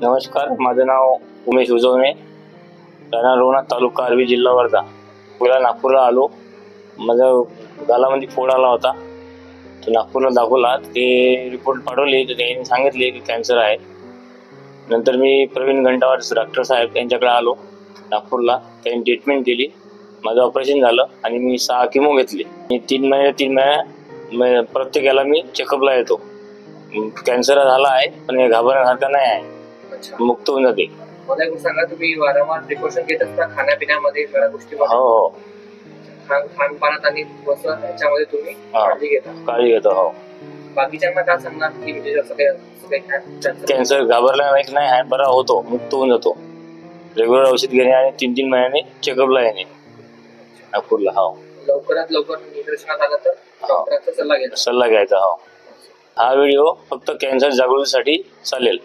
नमस्कार, माझं नाव उमेश उजवणे, राहणार लोणार, तालुका आर्वी, जिल्हा वर्धा. पहिला नागपूरला आलो. माझं गालामध्ये फोड आला होता. तो नागपूरला दाखवला. ते रिपोर्ट पाठवले तर त्यांनी सांगितले की कॅन्सर आहे. नंतर मी प्रवीण घंटावार डॉक्टर साहेब यांच्याकडे आलो नागपूरला. त्यांनी ट्रीटमेंट केली. माझं ऑपरेशन झालं आणि मी 6 किमो घेतले. मी 3 महिने प्रत्येकाला मी चेकअपला येतो. कॅन्सर झाला आहे पण घाबरण्यासारखं नाही आहे. मुक्त होऊन जाते. मला एक सांगा, तुम्ही वारंवार प्रिकॉशन घेत असता खाण्यापिण्यामध्ये सगळ्या गोष्टी? हो, खानपानात आणि याच्यामध्ये तुम्ही काळजी घेतो. हो. बाकीच्यांना काय सांगणार की म्हणजे कॅन्सर घाबरला नाही आहे, बरा होतो, मुक्त होऊन जातो. रेग्युलर औषध घेणे आणि 3 महिन्याने चेकअपला येणे नागपूरला. हो, लवकरात लवकर निदर्शनात आलं तर डॉक्टरांचा सल्ला घ्यायचा. हो. हा व्हिडिओ फक्त कॅन्सर जागृतीसाठी चालेल.